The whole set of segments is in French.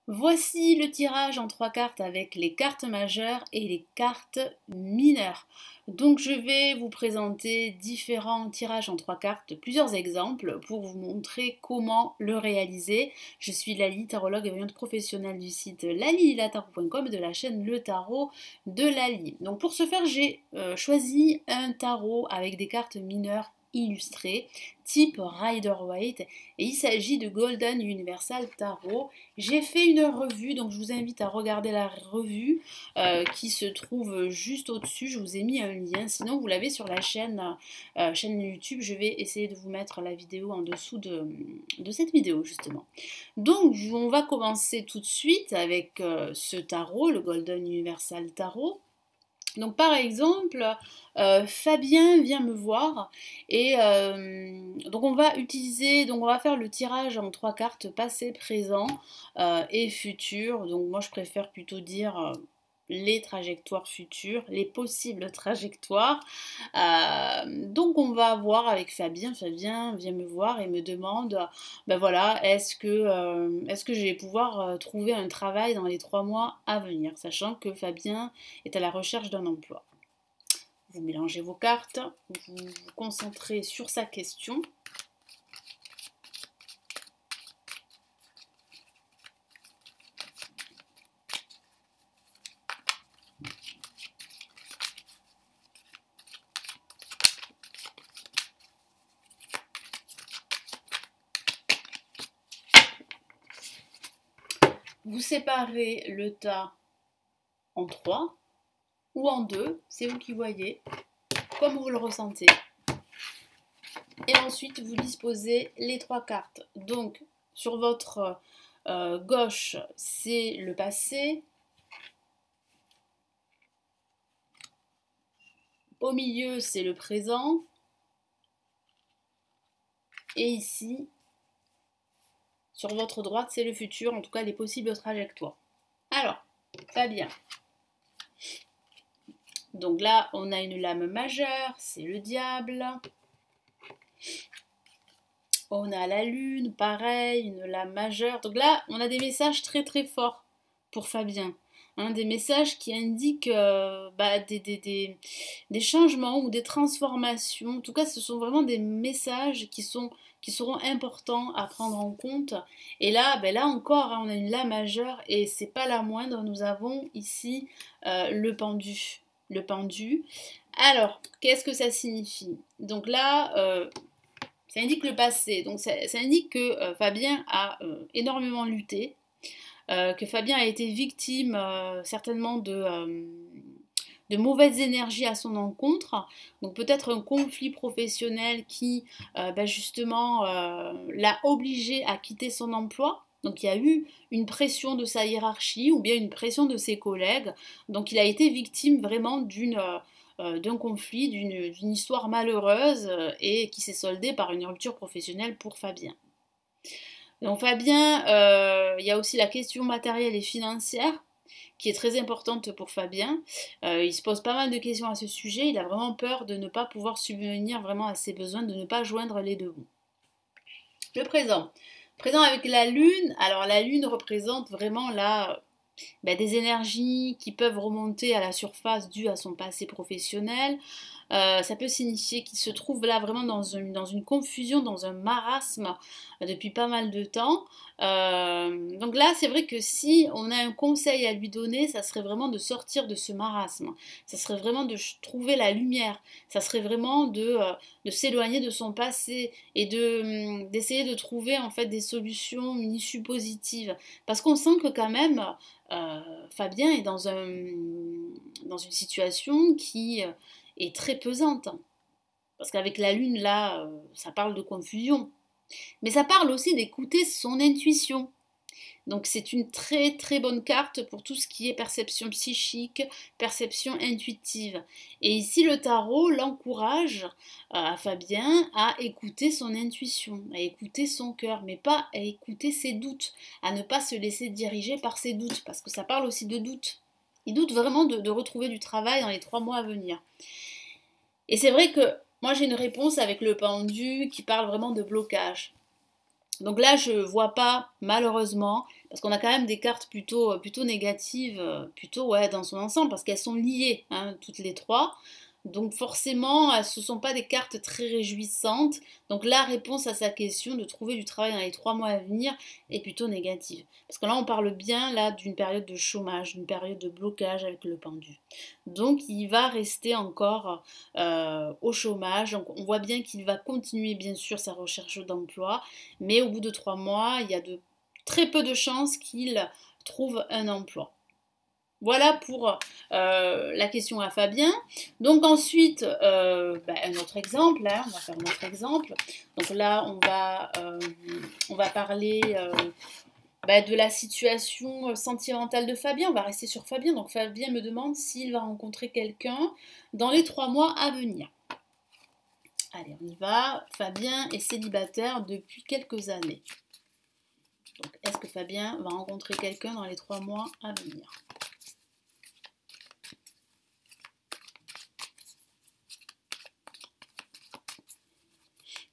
Voici le tirage en trois cartes avec les cartes majeures et les cartes mineures. Donc je vais vous présenter différents tirages en trois cartes, plusieurs exemples pour vous montrer comment le réaliser. Je suis Lali, tarologue et voyante professionnelle du site lalililatarot.com et de la chaîne Le Tarot de Lali. Donc pour ce faire, j'ai choisi un tarot avec des cartes mineures illustrées type Rider-Waite et il s'agit de Golden Universal Tarot. J'ai fait une revue, donc je vous invite à regarder la revue qui se trouve juste au-dessus. Je vous ai mis un lien, sinon vous l'avez sur la chaîne YouTube. Je vais essayer de vous mettre la vidéo en dessous de cette vidéo justement. Donc on va commencer tout de suite avec ce tarot, le Golden Universal Tarot. Donc par exemple, Fabien vient me voir et donc on va faire le tirage en trois cartes passé, présent et futur. Donc moi je préfère plutôt dire les trajectoires futures, les possibles trajectoires. Donc on va voir avec Fabien. Fabien vient me voir et me demande, ben voilà, est-ce que je vais pouvoir trouver un travail dans les 3 mois à venir, sachant que Fabien est à la recherche d'un emploi. Vous mélangez vos cartes, vous vous concentrez sur sa question. Vous séparez le tas en 3 ou en 2, c'est vous qui voyez, comme vous le ressentez. Et ensuite, vous disposez les 3 cartes. Donc, sur votre gauche, c'est le passé. Au milieu, c'est le présent. Et ici, sur votre droite, c'est le futur, en tout cas les possibles trajectoires. Alors, Fabien. Donc là, on a une lame majeure, c'est le diable. On a la lune, pareil, une lame majeure. Donc là, on a des messages très très forts pour Fabien. Des messages qui indiquent des changements ou des transformations. En tout cas, ce sont vraiment des messages qui seront importants à prendre en compte. Et là, là encore, on a une lame majeure et c'est pas la moindre. Nous avons ici le pendu. Le pendu. Alors, qu'est-ce que ça signifie? Donc là, ça indique le passé. Donc ça indique que Fabien a énormément lutté, que Fabien a été victime certainement de mauvaises énergies à son encontre. Donc peut-être un conflit professionnel qui justement l'a obligé à quitter son emploi. Donc il y a eu une pression de sa hiérarchie ou bien une pression de ses collègues. Donc il a été victime vraiment d'un conflit, d'une histoire malheureuse et qui s'est soldée par une rupture professionnelle pour Fabien. Donc Fabien, il y a aussi la question matérielle et financière qui est très importante pour Fabien. Il se pose pas mal de questions à ce sujet. Il a vraiment peur de ne pas pouvoir subvenir vraiment à ses besoins, de ne pas joindre les deux bouts. Le présent. Présent avec la lune. Alors la lune représente vraiment là des énergies qui peuvent remonter à la surface dues à son passé professionnel. Ça peut signifier qu'il se trouve là vraiment dans une confusion, dans un marasme depuis pas mal de temps. Donc là, c'est vrai que si on a un conseil à lui donner, ça serait vraiment de sortir de ce marasme. Ça serait vraiment de trouver la lumière. Ça serait vraiment de s'éloigner de son passé et d'essayer de trouver en fait des solutions, une issue positive. Parce qu'on sent que quand même, Fabien est dans une situation qui est très pesante. Parce qu'avec la lune, là, ça parle de confusion. Mais ça parle aussi d'écouter son intuition. Donc c'est une très très bonne carte pour tout ce qui est perception psychique, perception intuitive. Et ici le tarot l'encourage à Fabien à écouter son intuition, à écouter son cœur, mais pas à écouter ses doutes, à ne pas se laisser diriger par ses doutes, parce que ça parle aussi de doute. Il doute vraiment de retrouver du travail dans les 3 mois à venir. Et c'est vrai que moi j'ai une réponse avec le pendu qui parle vraiment de blocage. Donc là, je vois pas, malheureusement, parce qu'on a quand même des cartes plutôt négatives, plutôt ouais, dans son ensemble, parce qu'elles sont liées, hein, toutes les trois. Donc forcément, ce ne sont pas des cartes très réjouissantes. Donc la réponse à sa question de trouver du travail dans les 3 mois à venir est plutôt négative. Parce que là, on parle bien là d'une période de chômage, d'une période de blocage avec le pendu. Donc il va rester encore au chômage. Donc on voit bien qu'il va continuer bien sûr sa recherche d'emploi, mais au bout de 3 mois, il y a de très peu de chances qu'il trouve un emploi. Voilà pour la question à Fabien. Donc ensuite, un autre exemple, hein, on va faire un autre exemple. Donc là, on va parler de la situation sentimentale de Fabien. On va rester sur Fabien. Donc Fabien me demande s'il va rencontrer quelqu'un dans les 3 mois à venir. Allez, on y va. Fabien est célibataire depuis quelques années. Donc est-ce que Fabien va rencontrer quelqu'un dans les 3 mois à venir?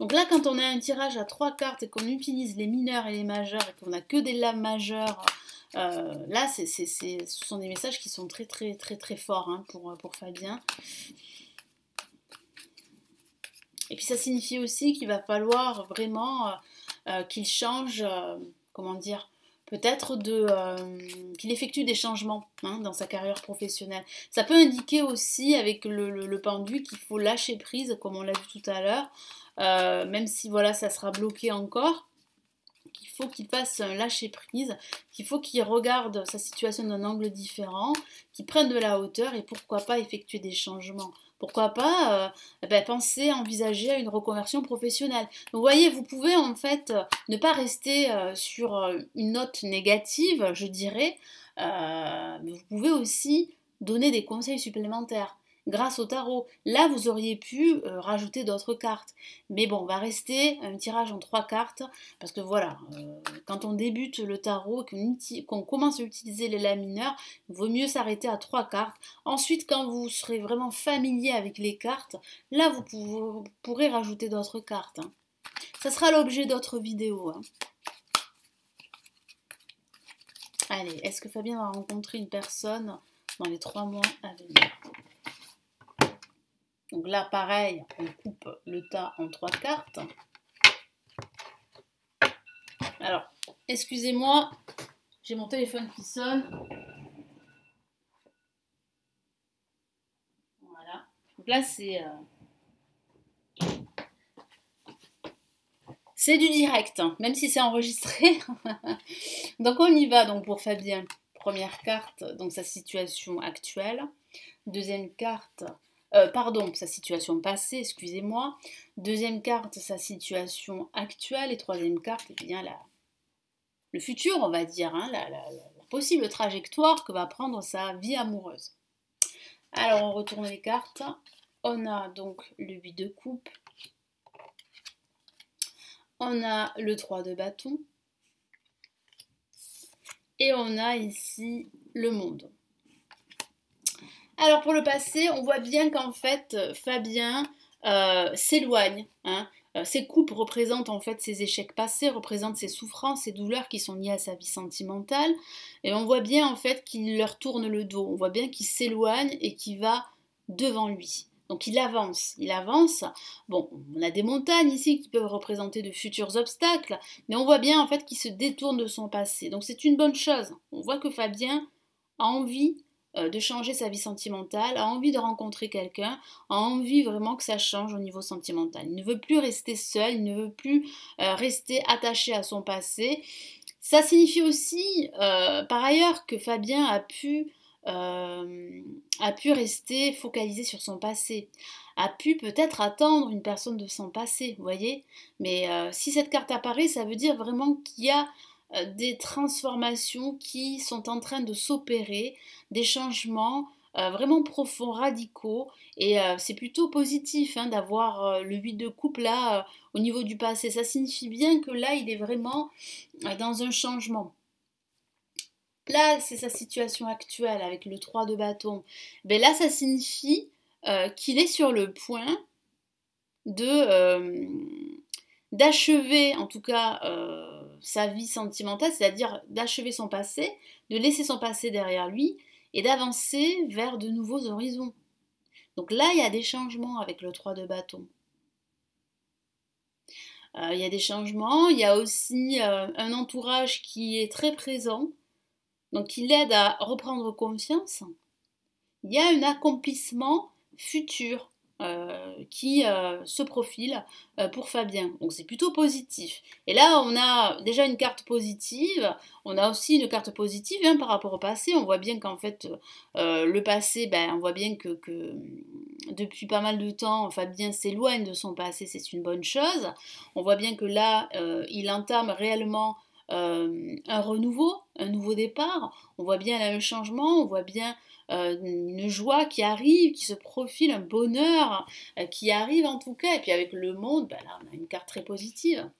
Donc là, quand on a un tirage à 3 cartes et qu'on utilise les mineurs et les majeurs et qu'on n'a que des lames majeures, là, ce sont des messages qui sont très très très très forts hein, pour Fabien. Et puis ça signifie aussi qu'il va falloir vraiment qu'il change, comment dire, peut-être qu'il effectue des changements hein, dans sa carrière professionnelle. Ça peut indiquer aussi avec le pendu qu'il faut lâcher prise, comme on l'a vu tout à l'heure, même si voilà ça sera bloqué encore, qu'il faut qu'il fasse un lâcher prise, qu'il faut qu'il regarde sa situation d'un angle différent, qu'il prenne de la hauteur et pourquoi pas effectuer des changements. Pourquoi pas penser, envisager à une reconversion professionnelle. Donc, vous voyez, vous pouvez en fait ne pas rester sur une note négative, je dirais, mais vous pouvez aussi donner des conseils supplémentaires grâce au tarot. Là, vous auriez pu rajouter d'autres cartes. Mais bon, on va rester un tirage en 3 cartes, parce que voilà, quand on débute le tarot, qu'on commence à utiliser les lames mineures, il vaut mieux s'arrêter à 3 cartes. Ensuite, quand vous serez vraiment familier avec les cartes, là, vous pourrez rajouter d'autres cartes. Hein. Ça sera l'objet d'autres vidéos. Hein. Allez, est-ce que Fabien va rencontrer une personne dans les 3 mois à venir? Donc là, pareil, on coupe le tas en 3 cartes. Alors, excusez-moi, j'ai mon téléphone qui sonne. Voilà. Donc là, c'est du direct, hein, même si c'est enregistré. Donc on y va donc pour Fabien. Première carte, donc sa situation actuelle. Deuxième carte, sa situation passée, excusez-moi. Deuxième carte, sa situation actuelle. Et troisième carte, eh bien le futur, on va dire, hein, la possible trajectoire que va prendre sa vie amoureuse. Alors, on retourne les cartes. On a donc le 8 de coupe. On a le 3 de bâton. Et on a ici le monde. Alors, pour le passé, on voit bien qu'en fait, Fabien s'éloigne. Hein. Ces coupes représentent en fait ses échecs passés, représentent ses souffrances, ses douleurs qui sont liées à sa vie sentimentale. Et on voit bien en fait qu'il leur tourne le dos. On voit bien qu'il s'éloigne et qu'il va devant lui. Donc il avance, il avance. Bon, on a des montagnes ici qui peuvent représenter de futurs obstacles, mais on voit bien en fait qu'il se détourne de son passé. Donc c'est une bonne chose. On voit que Fabien a envie de changer sa vie sentimentale, a envie de rencontrer quelqu'un, a envie vraiment que ça change au niveau sentimental. Il ne veut plus rester seul, il ne veut plus rester attaché à son passé. Ça signifie aussi, par ailleurs, que Fabien a pu rester focalisé sur son passé, a pu peut-être attendre une personne de son passé, vous voyez. Mais si cette carte apparaît, ça veut dire vraiment qu'il y a des transformations qui sont en train de s'opérer, des changements vraiment profonds, radicaux, et c'est plutôt positif hein, d'avoir le 8 de coupe là au niveau du passé. Ça signifie bien que là, il est vraiment dans un changement. Là, c'est sa situation actuelle avec le 3 de bâton. Ben là, ça signifie qu'il est sur le point de d'achever en tout cas sa vie sentimentale, c'est-à-dire d'achever son passé, de laisser son passé derrière lui et d'avancer vers de nouveaux horizons. Donc là, il y a des changements avec le 3 de bâton. Il y a des changements, il y a aussi un entourage qui est très présent, donc qui l'aide à reprendre confiance. Il y a un accomplissement futur qui se profile pour Fabien. Donc c'est plutôt positif. Et là, on a déjà une carte positive. On a aussi une carte positive hein, par rapport au passé. On voit bien qu'en fait, le passé, ben, on voit bien que depuis pas mal de temps, Fabien s'éloigne de son passé. C'est une bonne chose. On voit bien que là, il entame réellement un renouveau, un nouveau départ. On voit bien là un changement. On voit bien une joie qui arrive, qui se profile, un bonheur qui arrive en tout cas. Et puis avec le monde, ben là on a une carte très positive.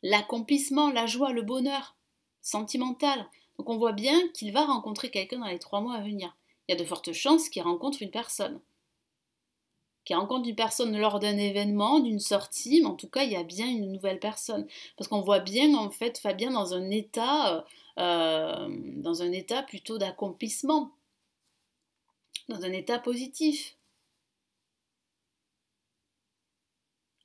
L'accomplissement, la joie, le bonheur sentimental. Donc on voit bien qu'il va rencontrer quelqu'un dans les 3 mois à venir. Il y a de fortes chances qu'il rencontre une personne. Qu'il rencontre une personne lors d'un événement, d'une sortie, mais en tout cas il y a bien une nouvelle personne. Parce qu'on voit bien en fait Fabien dans un état plutôt d'accomplissement, dans un état positif.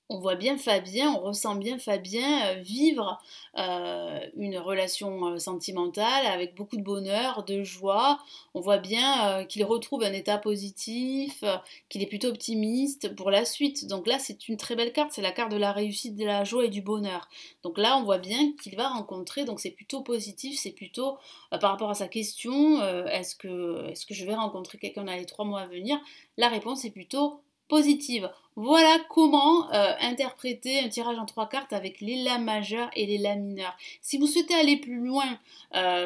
On voit bien Fabien, on ressent bien Fabien vivre une relation sentimentale avec beaucoup de bonheur, de joie. On voit bien qu'il retrouve un état positif, qu'il est plutôt optimiste pour la suite. Donc là, c'est une très belle carte, c'est la carte de la réussite, de la joie et du bonheur. Donc là, on voit bien qu'il va rencontrer, donc c'est plutôt positif, c'est plutôt par rapport à sa question, est-ce que je vais rencontrer quelqu'un dans les 3 mois à venir? La réponse est plutôt positive. Voilà comment interpréter un tirage en 3 cartes avec les La majeurs et les La mineurs. Si vous souhaitez aller plus loin,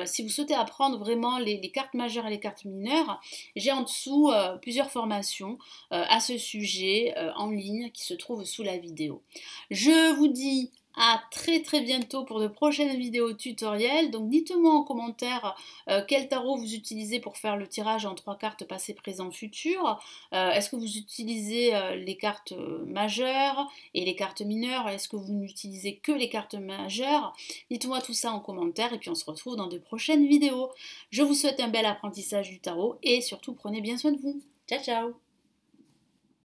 si vous souhaitez apprendre vraiment les cartes majeures et les cartes mineures, j'ai en dessous plusieurs formations à ce sujet en ligne qui se trouvent sous la vidéo. Je vous dis à très très bientôt pour de prochaines vidéos tutoriels. Donc dites-moi en commentaire quel tarot vous utilisez pour faire le tirage en 3 cartes passé, présent, futur. Est-ce que vous utilisez les cartes majeures et les cartes mineures? Est-ce que vous n'utilisez que les cartes majeures? Dites-moi tout ça en commentaire et puis on se retrouve dans de prochaines vidéos. Je vous souhaite un bel apprentissage du tarot et surtout prenez bien soin de vous. Ciao ciao!